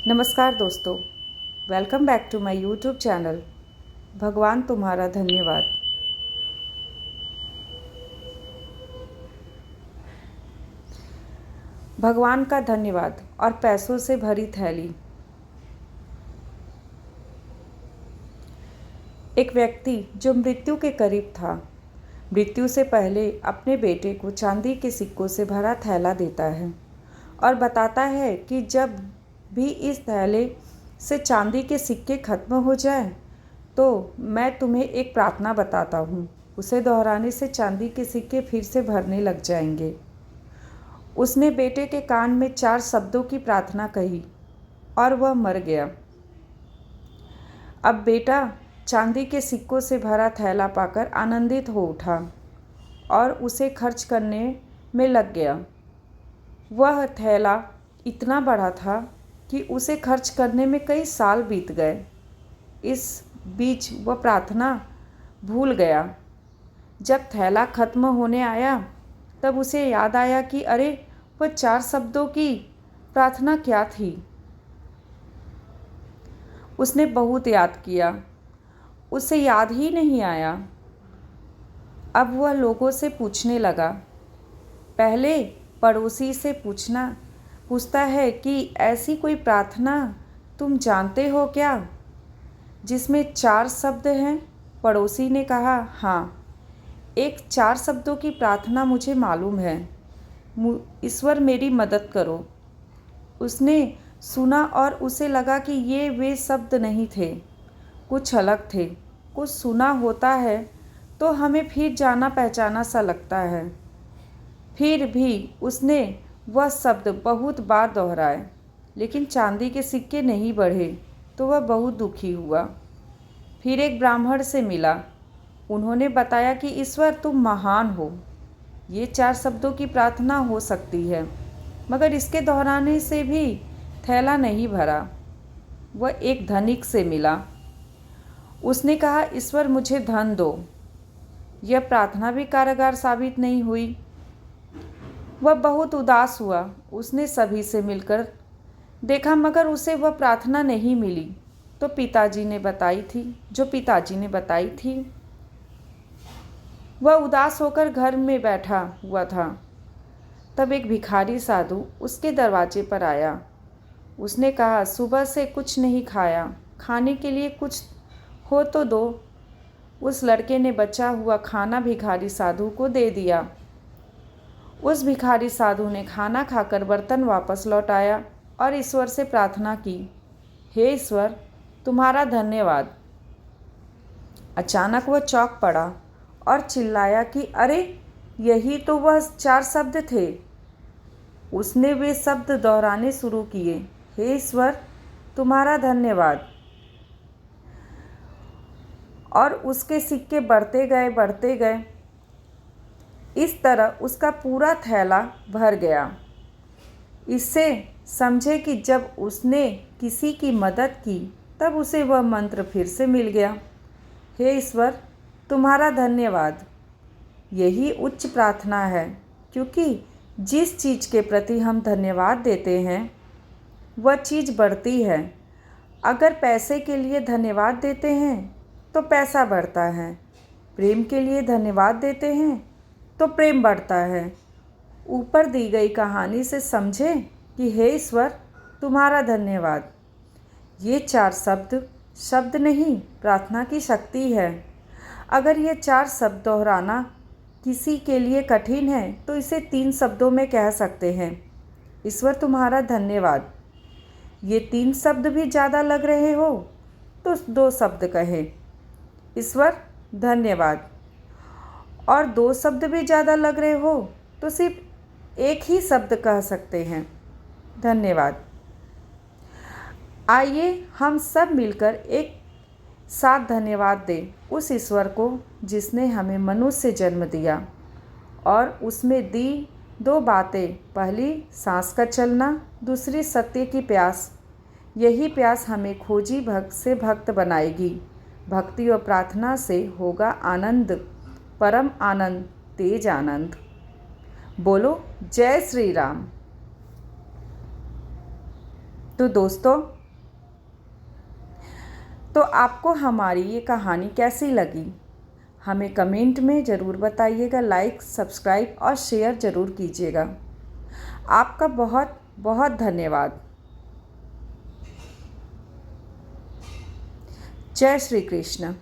नमस्कार दोस्तों, welcome back to my YouTube channel. भगवान तुम्हारा धन्यवाद। भगवान का धन्यवाद और पैसों से भरी थैली। एक व्यक्ति जो मृत्यु के करीब था, मृत्यु से पहले अपने बेटे को चांदी के सिक्कों से भरा थैला देता है और बताता है कि जब भी इस थैले से चांदी के सिक्के खत्म हो जाए तो मैं तुम्हें एक प्रार्थना बताता हूँ। उसे दोहराने से चांदी के सिक्के फिर से भरने लग जाएंगे। उसने बेटे के कान में 4 शब्दों की प्रार्थना कही और वह मर गया। अब बेटा चांदी के सिक्कों से भरा थैला पाकर आनंदित हो उठा और उसे खर्च करने में लग गया। वह थैला इतना बड़ा था कि उसे खर्च करने में कई साल बीत गए। इस बीच वह प्रार्थना भूल गया। जब थैला खत्म होने आया तब उसे याद आया कि अरे वह 4 शब्दों की प्रार्थना क्या थी। उसने बहुत याद किया, उसे याद ही नहीं आया। अब वह लोगों से पूछने लगा। पहले पड़ोसी से पूछता है कि ऐसी कोई प्रार्थना तुम जानते हो क्या जिसमें 4 शब्द हैं। पड़ोसी ने कहा, हाँ, एक 4 शब्दों की प्रार्थना मुझे मालूम है। ईश्वर मेरी मदद करो। उसने सुना और उसे लगा कि ये वे शब्द नहीं थे, कुछ अलग थे। कुछ सुना होता है तो हमें फिर जाना पहचाना सा लगता है। फिर भी उसने वह शब्द बहुत बार दोहराए, लेकिन चांदी के सिक्के नहीं बढ़े तो वह बहुत दुखी हुआ। फिर एक ब्राह्मण से मिला। उन्होंने बताया कि ईश्वर तुम महान हो। ये 4 शब्दों की प्रार्थना हो सकती है, मगर इसके दोहराने से भी थैला नहीं भरा। वह एक धनिक से मिला। उसने कहा, ईश्वर मुझे धन दो। यह प्रार्थना भी कारगर साबित नहीं हुई। वह बहुत उदास हुआ। उसने सभी से मिलकर देखा, मगर उसे वह प्रार्थना नहीं मिली जो पिताजी ने बताई थी। वह उदास होकर घर में बैठा हुआ था। तब एक भिखारी साधु उसके दरवाजे पर आया। उसने कहा, सुबह से कुछ नहीं खाया, खाने के लिए कुछ हो तो दो। उस लड़के ने बचा हुआ खाना भिखारी साधु को दे दिया। उस भिखारी साधु ने खाना खाकर बर्तन वापस लौटाया और ईश्वर से प्रार्थना की, हे ईश्वर तुम्हारा धन्यवाद। अचानक वह चौंक पड़ा और चिल्लाया कि अरे यही तो वह 4 शब्द थे। उसने वे शब्द दोहराने शुरू किए, हे ईश्वर तुम्हारा धन्यवाद। और उसके सिक्के बढ़ते गए। इस तरह उसका पूरा थैला भर गया। इससे समझे कि जब उसने किसी की मदद की तब उसे वह मंत्र फिर से मिल गया, हे ईश्वर तुम्हारा धन्यवाद। यही उच्च प्रार्थना है, क्योंकि जिस चीज़ के प्रति हम धन्यवाद देते हैं वह चीज़ बढ़ती है। अगर पैसे के लिए धन्यवाद देते हैं तो पैसा बढ़ता है। प्रेम के लिए धन्यवाद देते हैं तो प्रेम बढ़ता है। ऊपर दी गई कहानी से समझे कि हे ईश्वर तुम्हारा धन्यवाद। ये 4 शब्द नहीं, प्रार्थना की शक्ति है। अगर ये 4 शब्द दोहराना किसी के लिए कठिन है तो इसे 3 शब्दों में कह सकते हैं, ईश्वर तुम्हारा धन्यवाद। ये 3 शब्द भी ज़्यादा लग रहे हो तो 2 शब्द कहें, ईश्वर धन्यवाद। और 2 शब्द भी ज़्यादा लग रहे हो तो सिर्फ एक ही शब्द कह सकते हैं, धन्यवाद। आइए हम सब मिलकर एक साथ धन्यवाद दें उस ईश्वर को जिसने हमें मनुष्य जन्म दिया और उसमें दी 2 बातें, पहली सांस का चलना, दूसरी सत्य की प्यास। यही प्यास हमें खोजी भक्त से भक्त बनाएगी। भक्ति और प्रार्थना से होगा आनंद, परम आनंद, तेज आनंद। बोलो जय श्री राम। तो दोस्तों, तो आपको हमारी ये कहानी कैसी लगी हमें कमेंट में ज़रूर बताइएगा। लाइक, सब्सक्राइब और शेयर ज़रूर कीजिएगा। आपका बहुत बहुत धन्यवाद। जय श्री कृष्ण।